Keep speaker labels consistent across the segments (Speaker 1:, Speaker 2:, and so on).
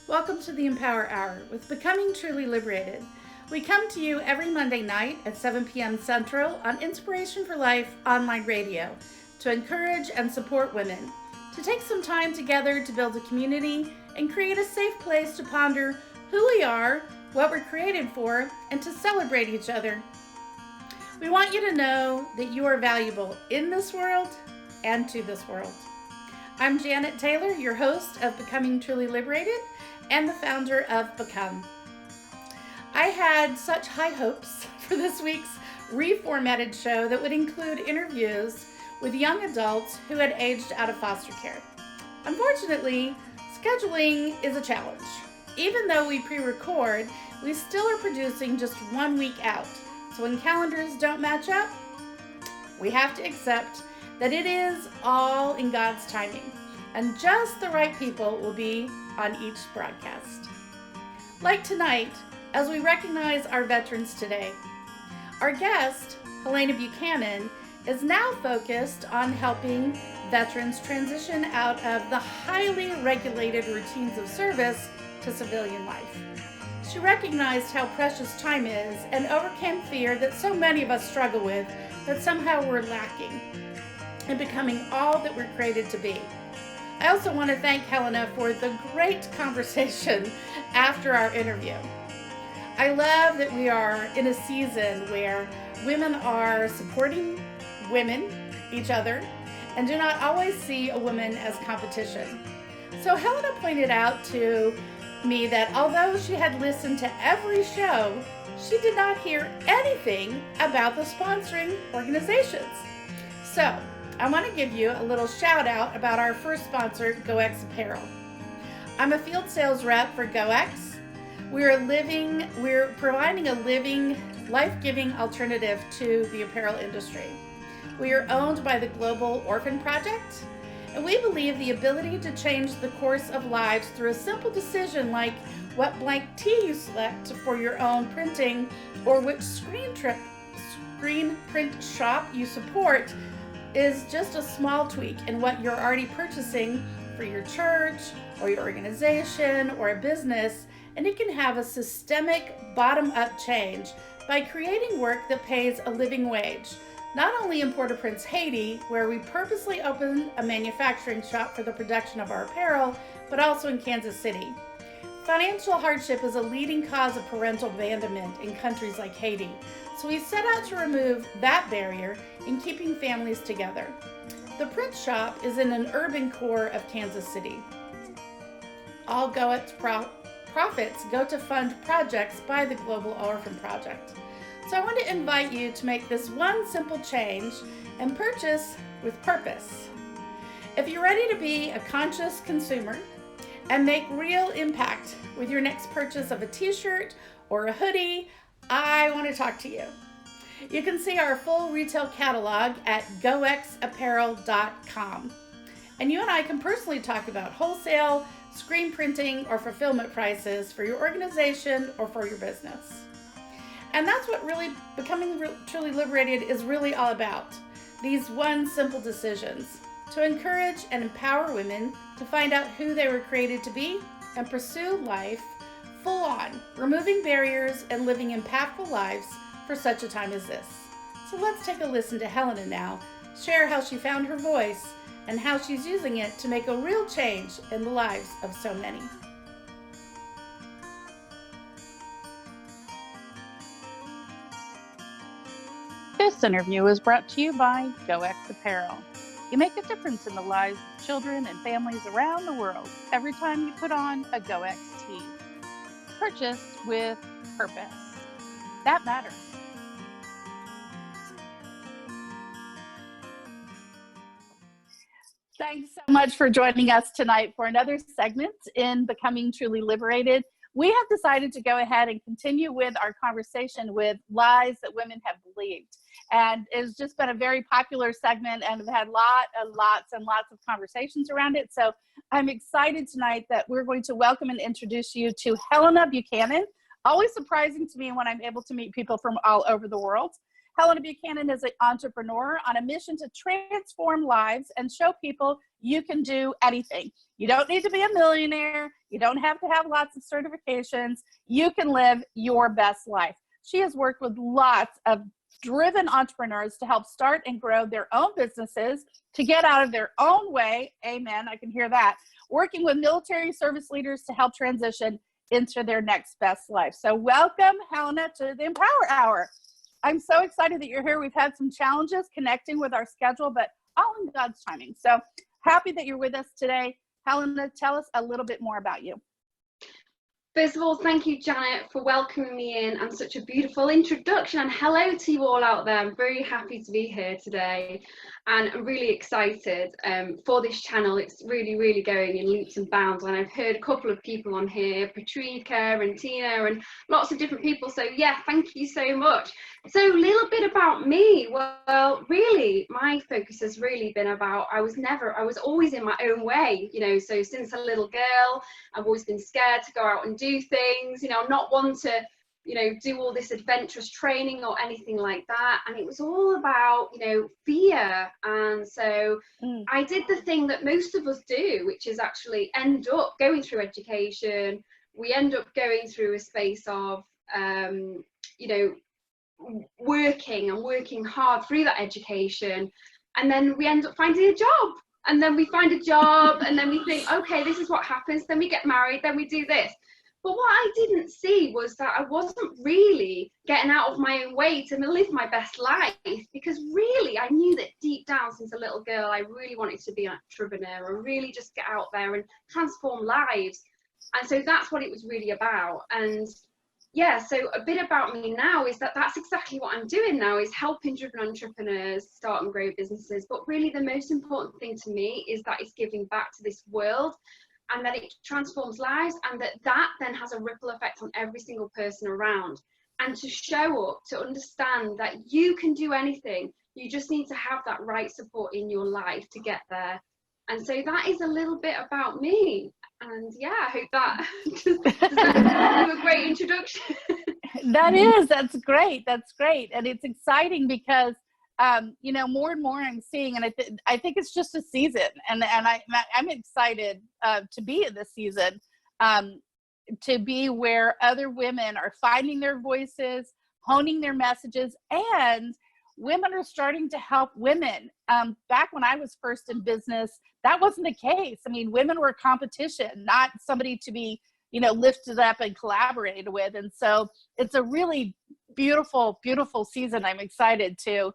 Speaker 1: Welcome to the Empower Hour with Becoming Truly Liberated. We come to you every Monday night at 7 p.m. Central on Inspiration for Life online radio to encourage and support women, to take some time together to build a community and create a safe place to ponder who we are, what we're created for, and to celebrate each other. We want you to know that you are valuable in this world and to this world. I'm Janet Taylor, your host of Becoming Truly Liberated and the founder of Buchanan. I had such high hopes for this week's reformatted show that would include interviews with young adults who had aged out of foster care. Unfortunately, scheduling is a challenge. Even though we pre-record, we still are producing just 1 week out. So when calendars don't match up, we have to accept that it is all in God's timing, and just the right people will be on each broadcast. Like tonight, as we recognize our veterans today, our guest, Helena Buchanan, is now focused on helping veterans transition out of the highly regulated routines of service to civilian life. She recognized how precious time is and overcame fear that so many of us struggle with, that somehow we're lacking in becoming all that we're created to be. I also want to thank Helena for the great conversation after our interview. I love that we are in a season where women are supporting women, each other, and do not always see a woman as competition. So Helena pointed out to me that although she had listened to every show, she did not hear anything about the sponsoring organizations. So I want to give you a little shout out about our first sponsor, GoX Apparel. I'm a field sales rep for GoX. We're providing a living, life-giving alternative to the apparel industry. We are owned by the Global Orphan Project, and we believe the ability to change the course of lives through a simple decision like what blank tee you select for your own printing or which screen print shop you support is just a small tweak in what you're already purchasing for your church or your organization or a business, and it can have a systemic bottom-up change by creating work that pays a living wage, not only in Port-au-Prince, Haiti, where we purposely opened a manufacturing shop for the production of our apparel, but also in Kansas City. Financial hardship is a leading cause of parental abandonment in countries like Haiti, so we set out to remove that barrier in keeping families together. The print shop is in an urban core of Kansas City. All GoX profits go to fund projects by the Global Orphan Project. So I want to invite you to make this one simple change and purchase with purpose. If you're ready to be a conscious consumer and make real impact with your next purchase of a t-shirt or a hoodie, I want to talk to you. You can see our full retail catalog at goxapparel.com. And you and I can personally talk about wholesale, screen printing, or fulfillment prices for your organization or for your business. And that's what really Becoming Truly Liberated is really all about. These one simple decisions to encourage and empower women to find out who they were created to be and pursue life full on, removing barriers and living impactful lives for such a time as this. So let's take a listen to Helena now, share how she found her voice and how she's using it to make a real change in the lives of so many.
Speaker 2: This interview is brought to you by GoX Apparel. You make a difference in the lives of children and families around the world every time you put on a GoX tee. Purchase with purpose. That matters. Thanks so much for joining us tonight for another segment in Becoming Truly Liberated. We have decided to go ahead and continue with our conversation with lies that women have believed. And it's just been a very popular segment, and we've had lots and lots of conversations around it. So I'm excited tonight that we're going to welcome and introduce you to Helena Buchanan. Always surprising to me when I'm able to meet people from all over the world. Helena Buchanan is an entrepreneur on a mission to transform lives and show people you can do anything. You don't need to be a millionaire. You don't have to have lots of certifications. You can live your best life. She has worked with lots of driven entrepreneurs to help start and grow their own businesses, to get out of their own way. Amen. I can hear that. Working with military service leaders to help transition into their next best life. So welcome, Helena, to the Empower Hour. I'm so excited that you're here. We've had some challenges connecting with our schedule, but all in God's timing. So happy that you're with us today. Helena, tell us a little bit more about you.
Speaker 3: First of all, thank you, Janet, for welcoming me in and such a beautiful introduction. And hello to you all out there. I'm very happy to be here today. And I'm really excited for this channel. It's really going in leaps and bounds. And I've heard a couple of people on here, Patricia and Tina, and lots of different people. So yeah, thank you so much. So a little bit about me. Well, really, my focus has really been about, I was always in my own way, you know, so since a little girl, I've always been scared to go out and do things, you know, not one to, you know, do all this adventurous training or anything like that. And it was all about, you know, fear. And so I did the thing that most of us do, which is actually end up going through education. We end up going through a space of, you know, working hard through that education, and then we end up finding a job, and then we find a job, and then we think, okay, this is what happens, then we get married, then we do this. But what I didn't see was that I wasn't really getting out of my own way to live my best life, because really I knew that deep down since a little girl I really wanted to be an entrepreneur and really just get out there and transform lives. And so that's what it was really about. And yeah, so a bit about me now is that that's exactly what I'm doing now, is helping driven entrepreneurs start and grow businesses. But really the most important thing to me is that it's giving back to this world, and that it transforms lives, and that then has a ripple effect on every single person around. And to show up, to understand that you can do anything, you just need to have that right support in your life to get there. And so that is a little bit about me. And yeah, I hope that just a great introduction.
Speaker 2: That's great. That's great. And it's exciting because, you know, more and more I'm seeing, and I think it's just a season, and I'm excited to be in this season, to be where other women are finding their voices, honing their messages, and women are starting to help women. Back when I was first in business, that wasn't the case. I mean, women were a competition, not somebody to be, you know, lifted up and collaborated with. And so it's a really beautiful, beautiful season. I'm excited to,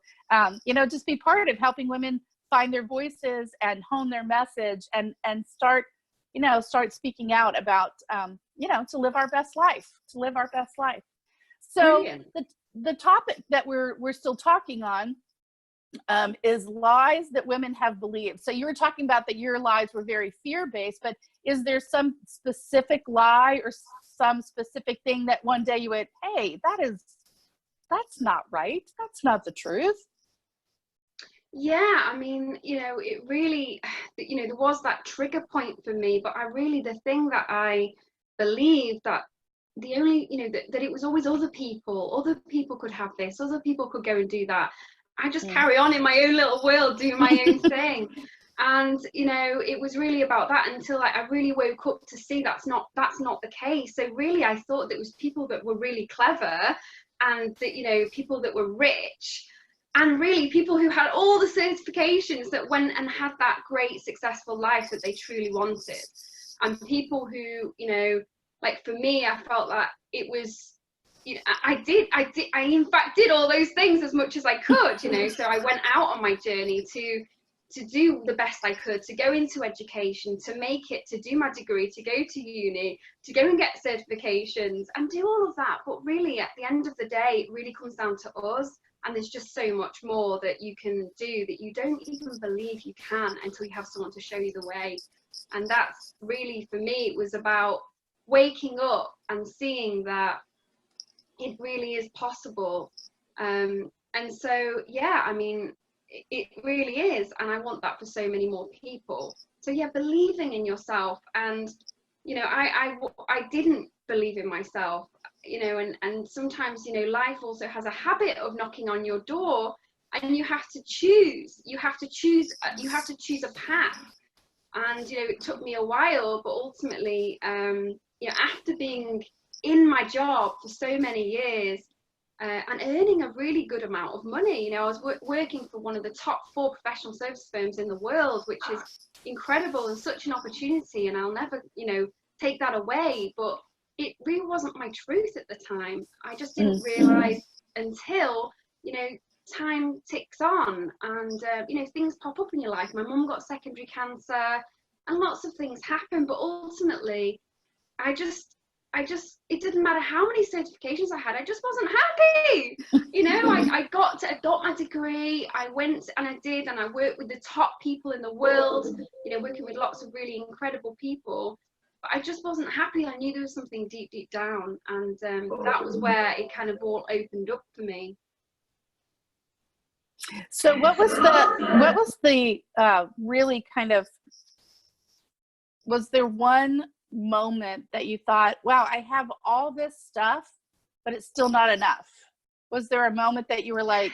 Speaker 2: you know, just be part of helping women find their voices and hone their message, and start, you know, start speaking out about, you know, to live our best life, So the topic that we're still talking on is lies that women have believed. So you were talking about that your lies were very fear-based, but is there some specific lie or some specific thing that one day you went, hey, that's not right, that's not the truth?
Speaker 3: Yeah, I mean, you know, it really, you know, there was that trigger point for me, but the thing that I believed, that the only, you know, that it was always other people could have this, other people could go and do that. I just carry on in my own little world, doing my own thing. And, you know, it was really about that until I really woke up to see that's not the case. So really, I thought that it was people that were really clever, and that, you know, people that were rich, and really people who had all the certifications that went and had that great successful life that they truly wanted. And people who, you know, like for me, I felt that it was, you know, I in fact did all those things as much as I could, you know. So I went out on my journey to do the best I could, to go into education, to make it, to do my degree, to go to uni, to go and get certifications and do all of that. But really, at the end of the day, it really comes down to us. And there's just so much more that you can do that you don't even believe you can until you have someone to show you the way. And that's really, for me, it was about waking up and seeing that it really is possible. And so, yeah, I mean, it really is. And I want that for so many more people. So yeah, believing in yourself. And you know, I didn't believe in myself, you know, and sometimes, you know, life also has a habit of knocking on your door, and you have to choose a path. And, you know, it took me a while, but ultimately, you know, after being in my job for so many years, and earning a really good amount of money, you know, I was working for one of the top 4 professional service firms in the world, which is incredible and such an opportunity, and I'll never, you know, take that away. But it really wasn't my truth at the time. I just didn't realize until, you know, time ticks on, and you know, things pop up in your life. My mum got secondary cancer, and lots of things happen, but ultimately I just it didn't matter how many certifications I had, I just wasn't happy. You know, I got my degree, I went and I did, and I worked with the top people in the world, you know, working with lots of really incredible people, but I just wasn't happy. I knew there was something deep down, and that was where it kind of all opened up for me.
Speaker 2: So what was the really kind of, was there one moment that you thought, wow, I have all this stuff, but it's still not enough? Was there a moment that you were like,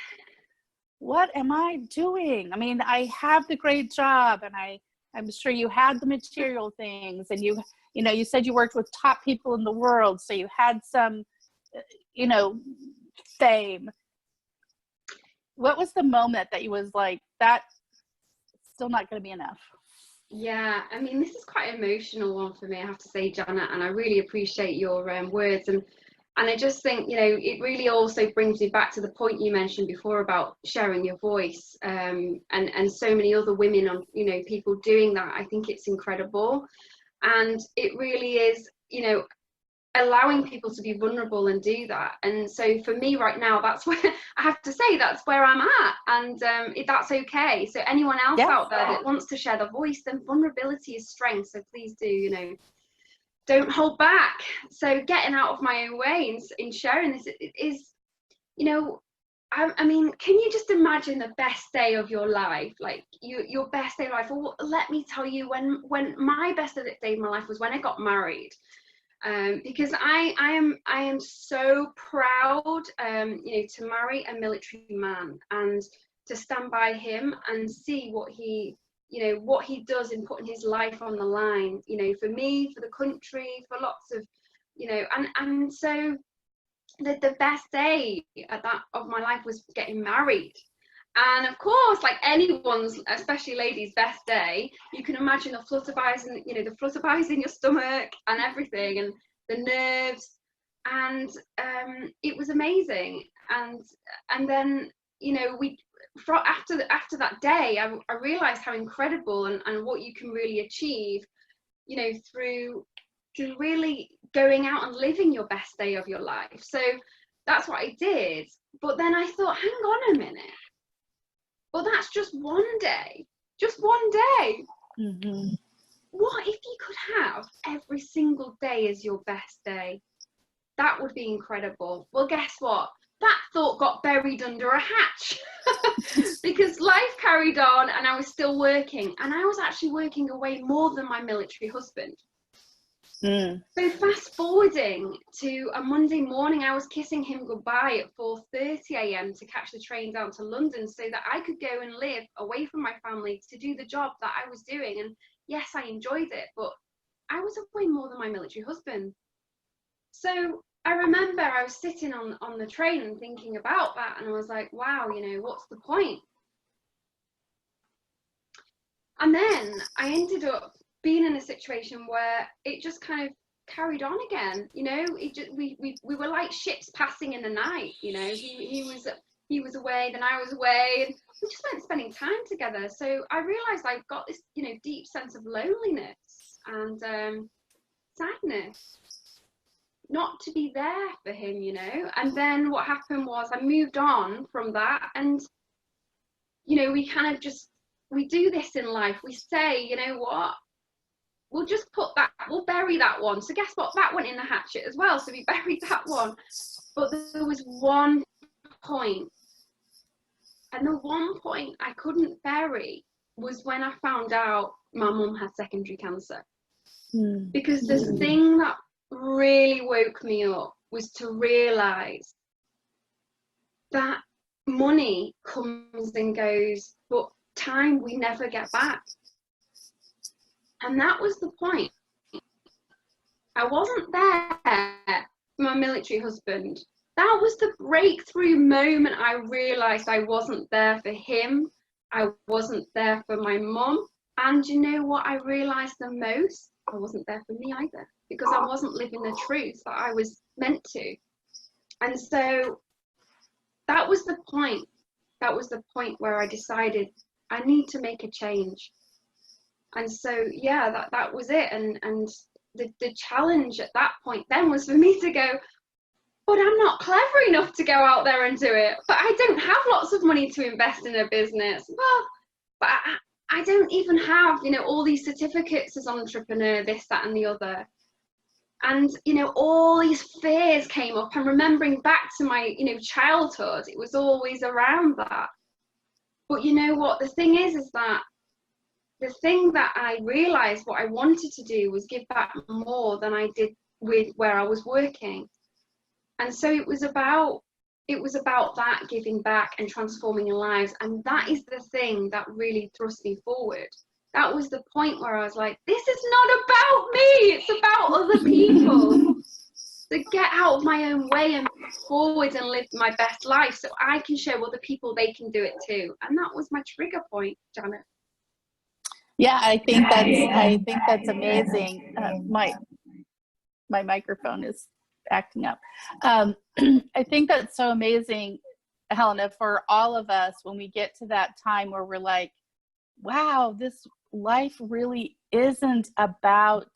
Speaker 2: what am I doing? I mean, I have the great job, and I'm sure you had the material things, and you know, you said you worked with top people in the world, so you had some, you know, fame. What was the moment that you was like, that's still not going to be enough?
Speaker 3: Yeah, I mean, this is quite an emotional one for me, I have to say, Janet, and I really appreciate your words. And I just think, you know, it really also brings me back to the point you mentioned before about sharing your voice, and so many other women, on, you know, people doing that. I think it's incredible, and it really is, you know, allowing people to be vulnerable and do that. And so for me right now, that's where I have to say, that's where I'm at, and that's okay. So anyone else out there that wants to share their voice, then vulnerability is strength, so please do, you know, don't hold back. So getting out of my own way in sharing this, it is, you know, I mean, can you just imagine the best day of your life, like your best day of life? Well, let me tell you, when my best day of my life was when I got married. Because I am so proud, you know, to marry a military man and to stand by him and see what he, you know, what he does in putting his life on the line, you know, for me, for the country, for lots of, you know, and so the best day of my life was getting married. And of course, like anyone's, especially ladies' best day, you can imagine the flutterbies, and, you know, the flutterbies in your stomach and everything, and the nerves, and it was amazing. And then, you know, after that day, I realized how incredible and what you can really achieve, you know, through really going out and living your best day of your life. So that's what I did. But then I thought, hang on a minute. Well, that's just one day. Just one day.
Speaker 2: Mm-hmm.
Speaker 3: What if you could have every single day as your best day? That would be incredible. Well, guess what? That thought got buried under a hatch because life carried on, and I was still working, and I was actually working away more than my military husband. So fast forwarding to a Monday morning, I was kissing him goodbye at 4:30 a.m. to catch the train down to London so that I could go and live away from my family to do the job that I was doing. And yes, I enjoyed it, but I was away more than my military husband. So I remember I was sitting on the train and thinking about that, and I was like, wow, you know, what's the point? And then I ended up being in a situation where it just kind of carried on again. You know, we were like ships passing in the night. You know, he was away, then I was away, and we just weren't spending time together. So I realized I've got this, you know, deep sense of loneliness and sadness, not to be there for him, you know. And then what happened was I moved on from that, and, you know, we do this in life. We say, you know what, we'll just we'll bury that one. So guess what? That went in the hatchet as well. So we buried that one. But there was one point, and the one point I couldn't bury was when I found out my mum had secondary cancer. Because the thing that really woke me up was to realize that money comes and goes, but time we never get back. And that was the point. I wasn't there for my military husband. That was the breakthrough moment. I realized I wasn't there for him. I wasn't there for my mum. And you know what I realized the most? I wasn't there for me either, because I wasn't living the truth that I was meant to. And so that was the point. That was the point where I decided I need to make a change. And so, yeah, that was it. And the challenge at that point then was for me to go, but I'm not clever enough to go out there and do it. But I don't have lots of money to invest in a business. Well, but I don't even have, you know, all these certificates as entrepreneur, this, that, and the other. And, you know, all these fears came up, and remembering back to my, you know, childhood, it was always around that. But you know what, the thing is that the thing that I realized what I wanted to do was give back more than I did with where I was working. And so it was about that, giving back and transforming lives. And that is the thing that really thrust me forward. That was the point where I was like, this is not about me, it's about other people. To get out of my own way and forward and live my best life so I can show other people they can do it too. And that was my trigger point, Janet.
Speaker 2: Yeah, I think that's amazing. My microphone is acting up. I think that's so amazing, Helena, for all of us when we get to that time where we're like, wow, this life really isn't about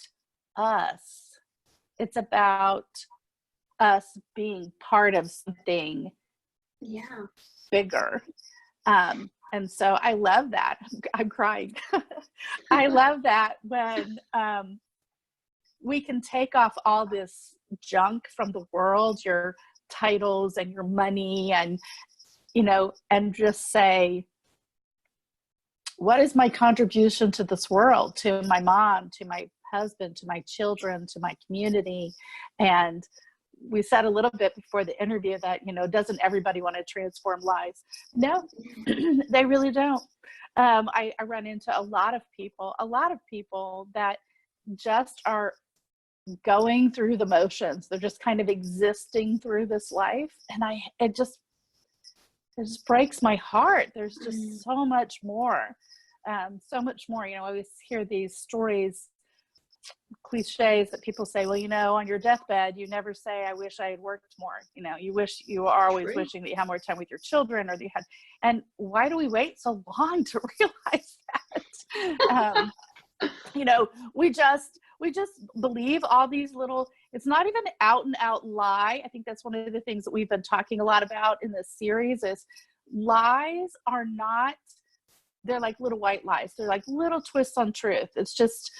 Speaker 2: us. It's about us being part of something bigger. And so I love that. I'm crying. I love that when we can take off all this junk from the world, your titles and your money, and, you know, and just say, what is my contribution to this world, to my mom, to my husband, to my children, to my community? And we said a little bit before the interview that, you know, doesn't everybody want to transform lives? No, they really don't. I run into a lot of people that just are going through the motions. They're just kind of existing through this life. And it just breaks my heart. There's just so much more. You know, I always hear these stories, cliches that people say, well, you know, on your deathbed, you never say, I wish I had worked more. You know, you are always wishing that you had more time with your children, or that you had, and why do we wait so long to realize that? You know, we just believe all these little, it's not even out and out lie. I think that's one of the things that we've been talking a lot about in this series is lies are not, they're like little white lies. They're like little twists on truth. It's just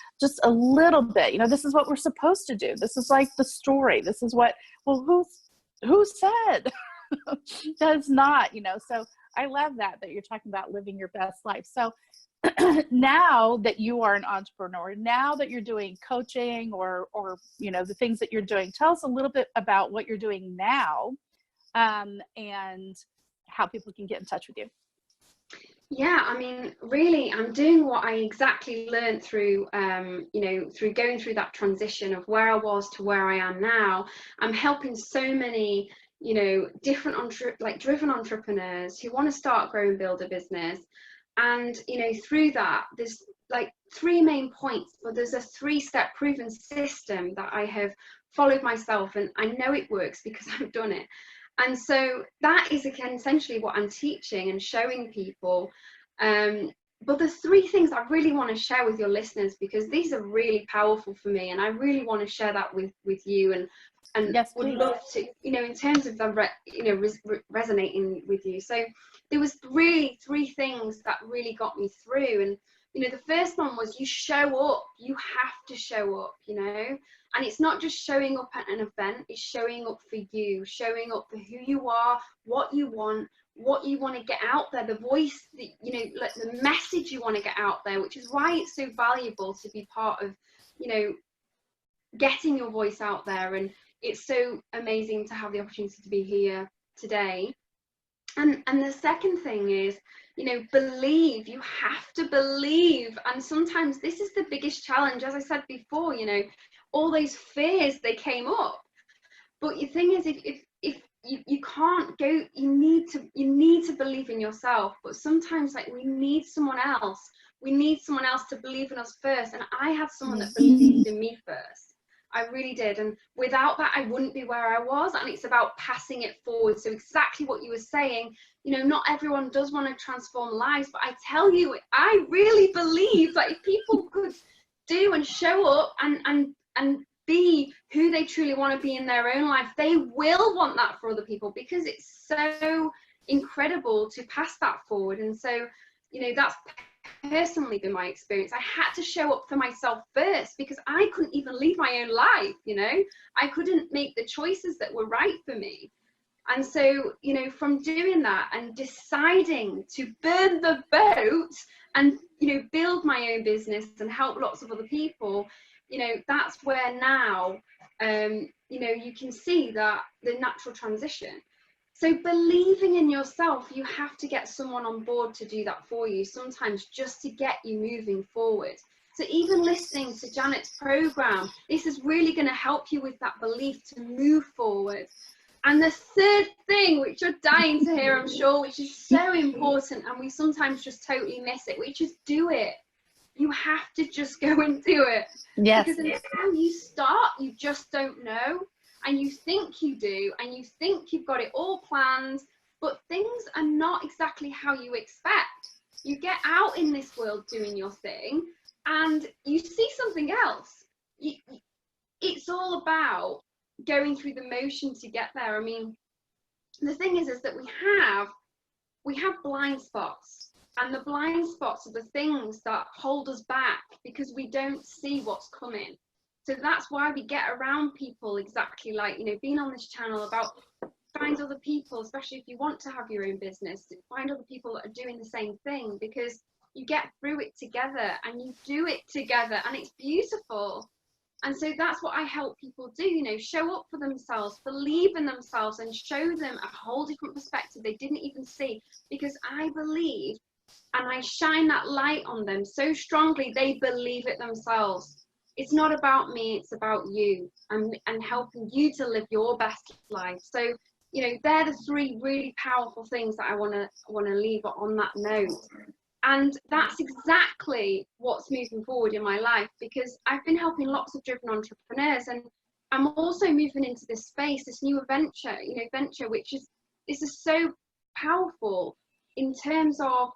Speaker 2: a little bit, you know, this is what we're supposed to do. This is like the story. This is what, well, who said? Does not, you know, so I love that you're talking about living your best life. So now that you are an entrepreneur, now that you're doing coaching or, you know, the things that you're doing, tell us a little bit about what you're doing now, and how people can get in touch with you.
Speaker 3: Yeah, I mean, really, I'm doing what I exactly learned through, you know, through going through that transition of where I was to where I am now. I'm helping so many, you know, different driven entrepreneurs who want to start, grow, and build a business. And, you know, through that, there's like 3 main points, but there's a 3-step proven system that I have followed myself, and I know it works because I've done it. And so that is, again, essentially what I'm teaching and showing people. But the 3 things I really want to share with your listeners, because these are really powerful for me, and I really want to share that with you, and yes, would love to, you know, in terms of them, you know, resonating with you. So there was really 3 things that really got me through. And, you know, the first one was you show up. You have to show up, you know. And it's not just showing up at an event, it's showing up for you, showing up for who you are, what you want, what you want to get out there, the voice that, you know, like the message you want to get out there, which is why it's so valuable to be part of, you know, getting your voice out there. And it's so amazing to have the opportunity to be here today. And the second thing is, you know, believe. You have to believe. And sometimes this is the biggest challenge. As I said before, you know, all those fears, they came up. But the thing is, if you can't go, you need to believe in yourself. But sometimes, like, we need someone else. We need someone else to believe in us first. And I had someone that believed in me first. I really did. And without that, I wouldn't be where I was. And it's about passing it forward. So exactly what you were saying, you know, not everyone does want to transform lives, but I tell you, I really believe that if people could do and show up and be who they truly want to be in their own life, they will want that for other people, because it's so incredible to pass that forward. And so, you know, that's personally been my experience. I had to show up for myself first, because I couldn't even lead my own life, you know, I couldn't make the choices that were right for me. And so, you know, from doing that and deciding to burn the boat and, you know, build my own business and help lots of other people, you know, that's where now, you know, you can see that the natural transition. So believing in yourself, you have to get someone on board to do that for you, sometimes just to get you moving forward. So even listening to Janet's program, this is really going to help you with that belief to move forward. And the third thing, which you're dying to hear, I'm sure, which is so important, and we sometimes just totally miss it, which is do it. You have to just go and do it.
Speaker 2: Yes.
Speaker 3: Because until you start, you just don't know. And you think you do, and you think you've got it all planned, but things are not exactly how you expect. You get out in this world doing your thing, and you see something else. It's all about going through the motion to get there. I mean, the thing is that we have blind spots. And the blind spots are the things that hold us back, because we don't see what's coming. So that's why we get around people exactly like, you know, being on this channel about find other people, especially if you want to have your own business, find other people that are doing the same thing, because you get through it together and you do it together, and it's beautiful. And so that's what I help people do, you know, show up for themselves, believe in themselves, and show them a whole different perspective they didn't even see, because I believe, and I shine that light on them so strongly, they believe it themselves. It's not about me, it's about you, and helping you to live your best life. So, you know, they're the three really powerful things that I want to leave on that note. And that's exactly what's moving forward in my life, because I've been helping lots of driven entrepreneurs, and I'm also moving into this space, this new venture, which is, this is so powerful in terms of,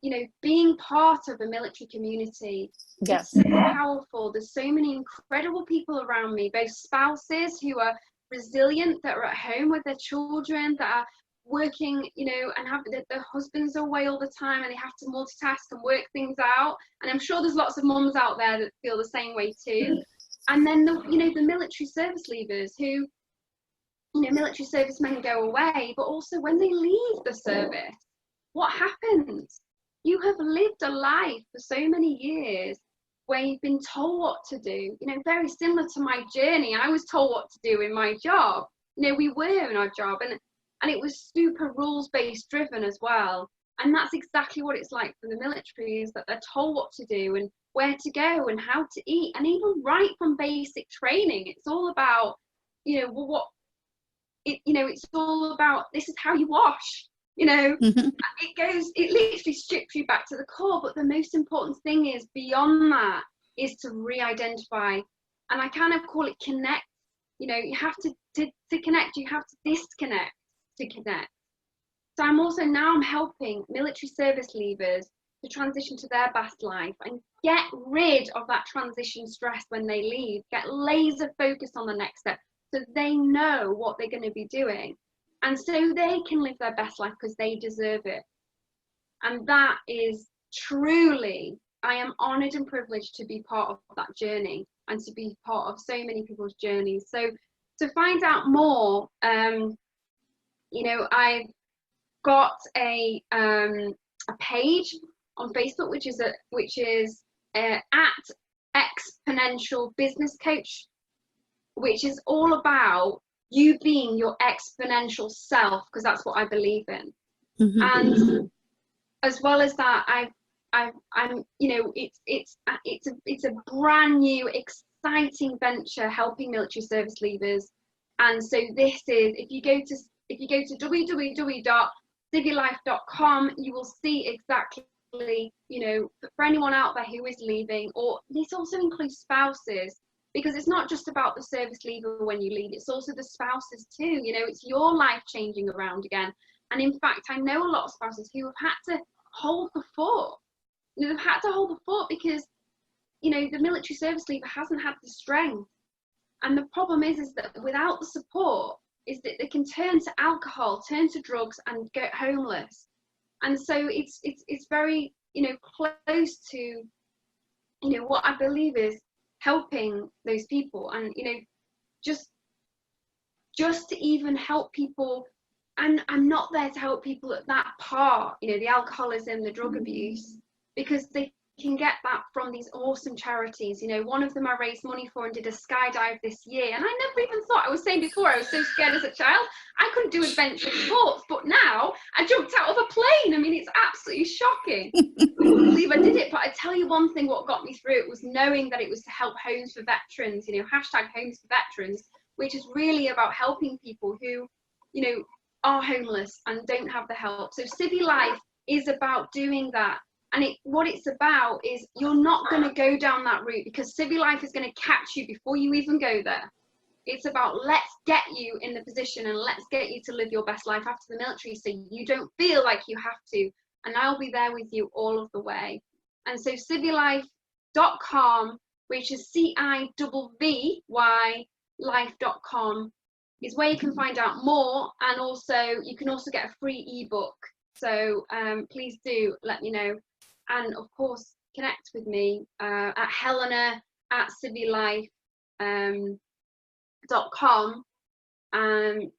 Speaker 3: you know, being part of a military community.
Speaker 2: Yes.
Speaker 3: It's so powerful. There's so many incredible people around me, both spouses who are resilient, that are at home with their children, that are working, you know, and have their husbands are away all the time, and they have to multitask and work things out. And I'm sure there's lots of mums out there that feel the same way too. And then the military service leavers who, you know, military servicemen go away, but also when they leave the service, what happens? You have lived a life for so many years where you've been told what to do, you know, very similar to my journey. I was told what to do in my job. You know, we were in our job, and it was super rules-based driven as well. And that's exactly what it's like for the military, is that they're told what to do and where to go and how to eat. And even right from basic training, it's all about, you know, it's all about, this is how you wash. You know, it literally strips you back to the core. But the most important thing is, beyond that, is to re-identify. And I kind of call it connect. You know, you have to connect, you have to disconnect to connect. So I'm helping military service leavers to transition to their best life and get rid of that transition stress when they leave, get laser focused on the next step, so they know what they're going to be doing. And so they can live their best life, because they deserve it. And that is truly, I am honoured and privileged to be part of that journey, and to be part of so many people's journeys. So to find out more, you know, I've got a page on Facebook, which is at Exponential Business Coach, which is all about you being your exponential self, because that's what I believe in. And as well as that, I'm you know, it's a brand new exciting venture helping military service leavers. And so this is, if you go to www.civylife.com, you will see exactly, you know, for anyone out there who is leaving, or this also includes spouses, because it's not just about the service leaver when you leave, it's also the spouses too. You know, it's your life changing around again. And in fact, I know a lot of spouses who have had to hold the fort. You know, they've had to hold the fort because, you know, the military service leaver hasn't had the strength. And the problem is that without the support, is that they can turn to alcohol, turn to drugs, and get homeless. And so it's very, you know, close to, you know, what I believe is helping those people. And, you know, just to even help people. And I'm not there to help people at that part, you know, the alcoholism, the drug abuse, because they can get that from these awesome charities. You know, one of them I raised money for and did a skydive this year, and I never even thought, I was saying before, I was so scared as a child, I couldn't do adventure sports, but now I jumped out of a plane. I mean, it's absolutely shocking. I couldn't believe I did it. But I tell you one thing, what got me through it was knowing that it was to help Homes for Veterans, you know, hashtag Homes for Veterans, which is really about helping people who, you know, are homeless and don't have the help. So Civvy Life is about doing that. And what it's about is you're not going to go down that route, because Civvy Life is going to catch you before you even go there. It's about, let's get you in the position and let's get you to live your best life after the military, so you don't feel like you have to. And I'll be there with you all of the way. And so civylife.com, which is CIVVY life.com, is where you can find out more. And also you can also get a free ebook. So please do let me know. And of course, connect with me at Helena at civylife.com, and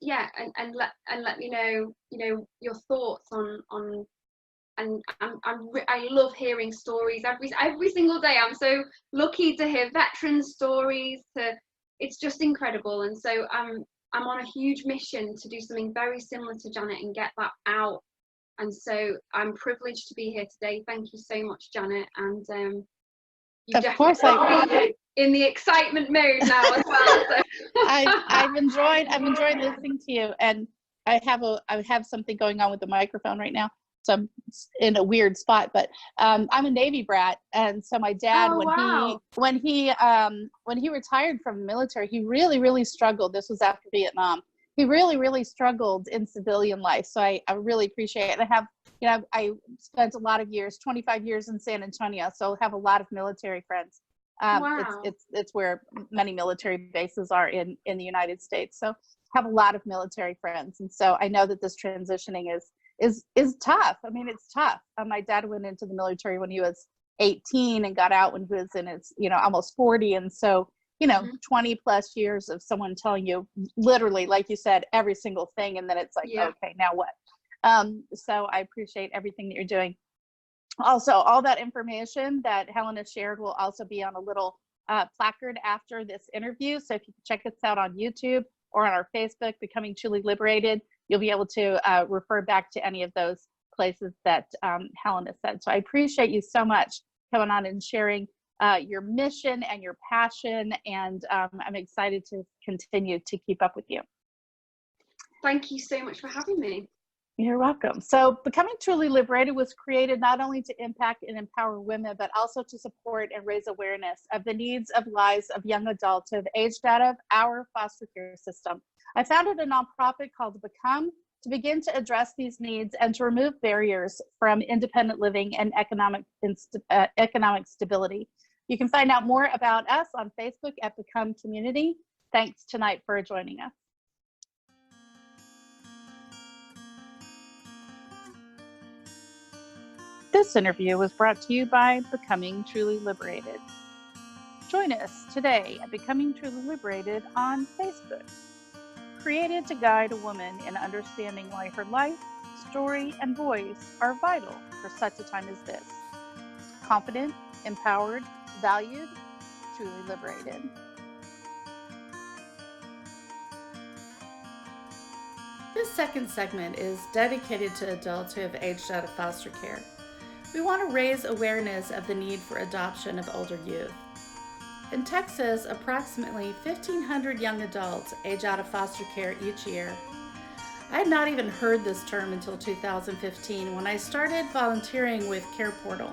Speaker 3: yeah, and let me know, you know, your thoughts on and I love hearing stories every single day. I'm so lucky to hear veteran stories. It's just incredible. And so I'm on a huge mission to do something very similar to Janet and get that out. And so I'm privileged to be here today. Thank you so much, Janet. And you definitely in the excitement mode now as well. So.
Speaker 2: I've enjoyed listening to you, and I have something going on with the microphone right now, so I'm in a weird spot. But I'm a Navy brat, and so my dad, when he retired from the military, he really struggled. This was after Vietnam. He really struggled in civilian life. So I really appreciate it. I spent a lot of years, 25 years in San Antonio, so have a lot of military friends.
Speaker 3: Wow.
Speaker 2: It's where many military bases are in the United States. So have a lot of military friends. And so I know that this transitioning is tough. I mean, it's tough. My dad went into the military when he was 18 and got out when he was in his, you know, almost 40. And so, you know, 20 plus years of someone telling you literally, like you said, every single thing. And then it's like, okay, now what? So I appreciate everything that you're doing. Also, all that information that Helena shared will also be on a little placard after this interview. So if you can check us out on YouTube or on our Facebook, Becoming Truly Liberated, you'll be able to refer back to any of those places that Helena said. So I appreciate you so much coming on and sharing your mission and your passion. And I'm excited to continue to keep up with you.
Speaker 3: Thank you so much for having me.
Speaker 2: You're welcome. So Becoming Truly Liberated was created not only to impact and empower women, but also to support and raise awareness of the needs of lives of young adults who have aged out of our foster care system. I founded a nonprofit called Become to begin to address these needs and to remove barriers from independent living and economic stability. You can find out more about us on Facebook at Become Community. Thanks tonight for joining us. This interview was brought to you by Becoming Truly Liberated. Join us today at Becoming Truly Liberated on Facebook. created to guide a woman in understanding why her life, story, and voice are vital for such a time as this. Confident, empowered, valued, truly liberated.
Speaker 1: This second segment is dedicated to adults who have aged out of foster care. We want to raise awareness of the need for adoption of older youth. In Texas, approximately 1,500 young adults age out of foster care each year. I had not even heard this term until 2015 when I started volunteering with Care Portal.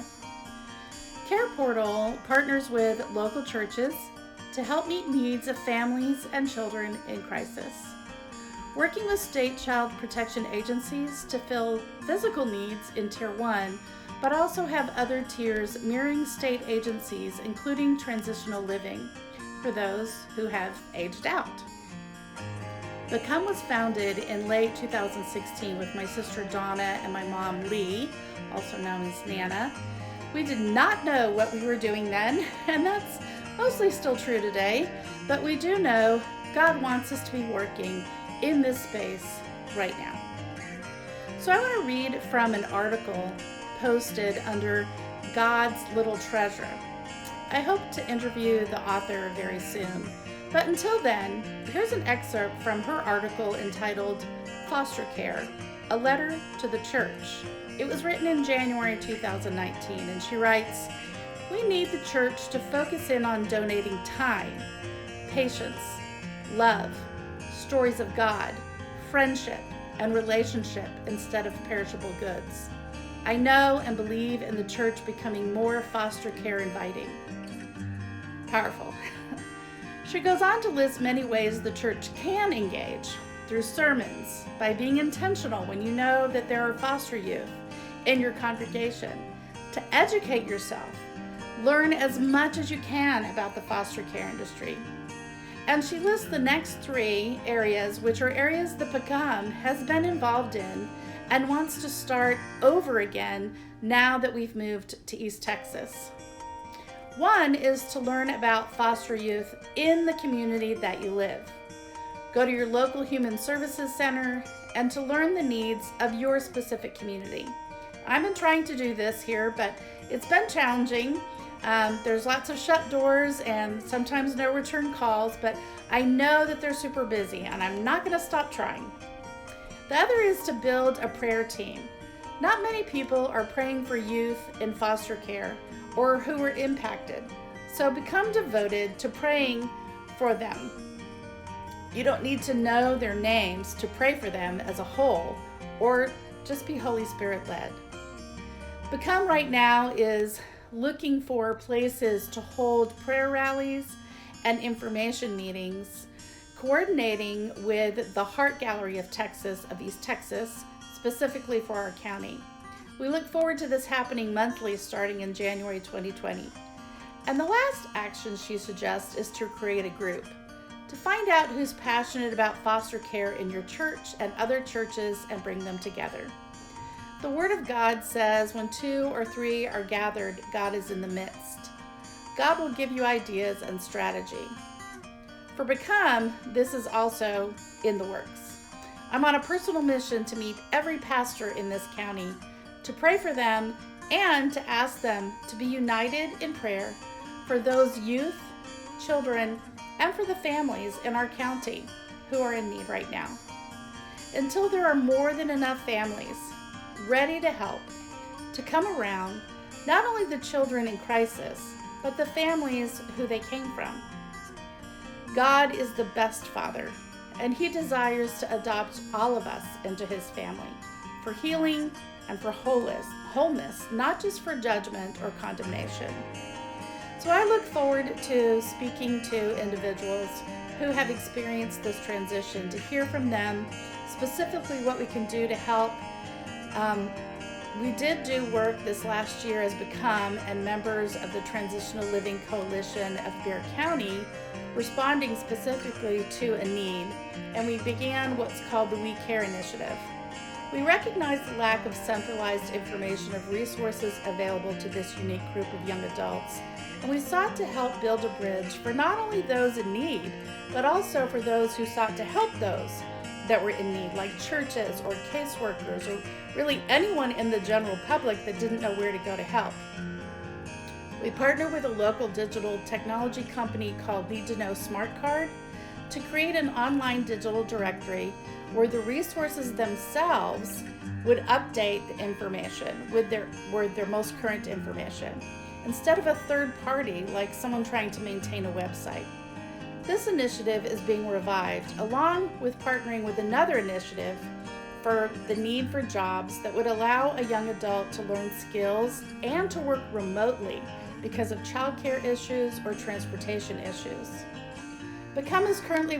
Speaker 1: Care Portal partners with local churches to help meet needs of families and children in crisis. Working with state child protection agencies to fill physical needs in Tier 1, but also have other tiers mirroring state agencies, including transitional living for those who have aged out. Become was founded in late 2016 with my sister Donna and my mom Lee, also known as Nana. We did not know what we were doing then, and that's mostly still true today, but we do know God wants us to be working in this space right now. So I want to read from an article posted under God's Little Treasure. I hope to interview the author very soon, but until then, here's an excerpt from her article entitled Foster Care, a Letter to the Church. It was written in January 2019, and she writes, "We need the church to focus in on donating time, patience, love, stories of God, friendship, and relationship instead of perishable goods. I know and believe in the church becoming more foster care inviting." Powerful. She goes on to list many ways the church can engage: through sermons, by being intentional when you know that there are foster youth in your congregation, to educate yourself, learn as much as you can about the foster care industry. And she lists the next 3 areas, which are areas that Become has been involved in and wants to start over again now that we've moved to East Texas. One is to learn about foster youth in the community that you live. Go to your local human services center and to learn the needs of your specific community. I've been trying to do this here, but it's been challenging. There's lots of shut doors and sometimes no return calls, but I know that they're super busy and I'm not going to stop trying. The other is to build a prayer team. Not many people are praying for youth in foster care or who are impacted, so become devoted to praying for them. You don't need to know their names to pray for them as a whole, or just be Holy Spirit led. Become right now is looking for places to hold prayer rallies and information meetings, coordinating with the Heart Gallery of East Texas, specifically for our county. We look forward to this happening monthly starting in January 2020. And the last action she suggests is to create a group, to find out who's passionate about foster care in your church and other churches and bring them together. The Word of God says when 2 or 3 are gathered, God is in the midst. God will give you ideas and strategy. For Become, this is also in the works. I'm on a personal mission to meet every pastor in this county, to pray for them, and to ask them to be united in prayer for those youth, children, and for the families in our county who are in need right now. Until there are more than enough families ready to help, to come around, not only the children in crisis, but the families who they came from. God is the best Father, and He desires to adopt all of us into His family for healing and for wholeness, not just for judgment or condemnation. So I look forward to speaking to individuals who have experienced this transition, to hear from them specifically what we can do to help. We did do work this last year as Become and members of the Transitional Living Coalition of Bexar County, responding specifically to a need, and we began what's called the We Care Initiative. We recognize the lack of centralized information of resources available to this unique group of young adults, and we sought to help build a bridge for not only those in need, but also for those who sought to help those that were in need, like churches or caseworkers, or really anyone in the general public that didn't know where to go to help. We partnered with a local digital technology company called Need to Know Smart Card to create an online digital directory where the resources themselves would update the information with their most current information, instead of a third party like someone trying to maintain a website. This initiative is being revived, along with partnering with another initiative for the need for jobs that would allow a young adult to learn skills and to work remotely because of childcare issues or transportation issues. Become is currently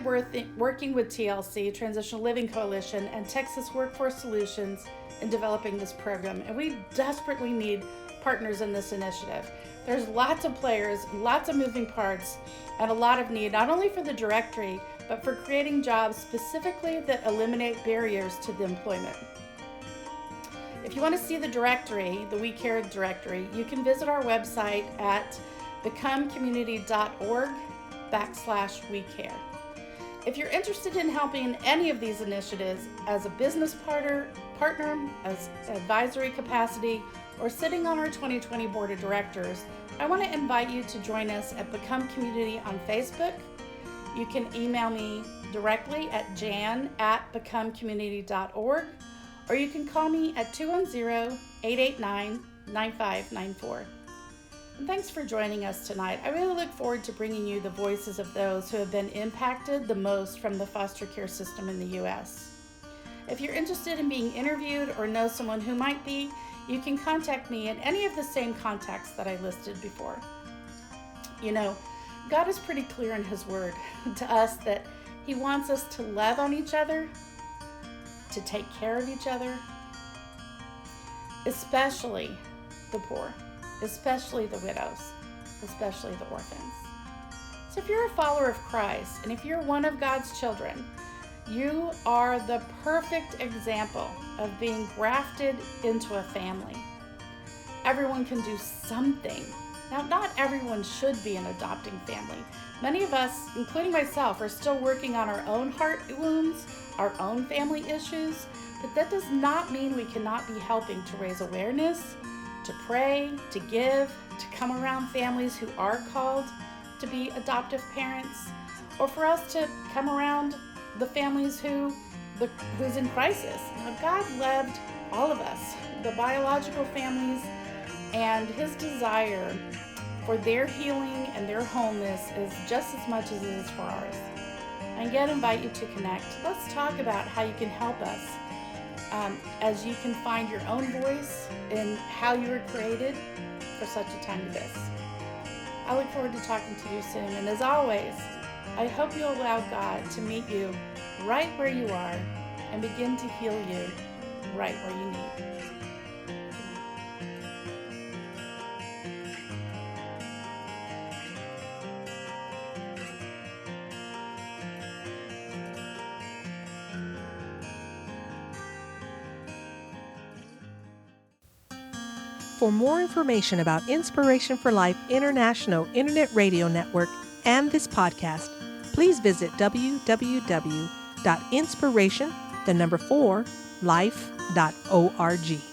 Speaker 1: working with TLC, Transitional Living Coalition, and Texas Workforce Solutions in developing this program, and we desperately need partners in this initiative. There's lots of players, lots of moving parts, and a lot of need, not only for the directory, but for creating jobs specifically that eliminate barriers to the employment. If you want to see the directory, the We Care directory, you can visit our website at becomecommunity.org/We Care. If you're interested in helping in any of these initiatives as a business partner, as advisory capacity, or sitting on our 2020 Board of Directors, I want to invite you to join us at Become Community on Facebook. You can email me directly at jan@becomecommunity.org, or you can call me at 210-889-9594. And thanks for joining us tonight. I really look forward to bringing you the voices of those who have been impacted the most from the foster care system in the U.S. If you're interested in being interviewed or know someone who might be, you can contact me at any of the same contacts that I listed before. You know, God is pretty clear in His Word to us that He wants us to love on each other, to take care of each other, especially the poor, especially the widows, especially the orphans. So if you're a follower of Christ, and if you're one of God's children, you are the perfect example of being grafted into a family. Everyone can do something. Now, not everyone should be an adopting family. Many of us, including myself, are still working on our own heart wounds, our own family issues, but that does not mean we cannot be helping to raise awareness, to pray, to give, to come around families who are called to be adoptive parents, or for us to come around the families who's in crisis. Now, God loved all of us, the biological families, and His desire for their healing and their wholeness is just as much as it is for ours. I again invite you to connect. Let's talk about how you can help us as you can find your own voice in how you were created for such a time as this. I look forward to talking to you soon, and as always, I hope you'll allow God to meet you right where you are and begin to heal you right where you need.
Speaker 4: For more information about Inspiration for Life International Internet Radio Network and this podcast, please visit www.inspiration4life.org.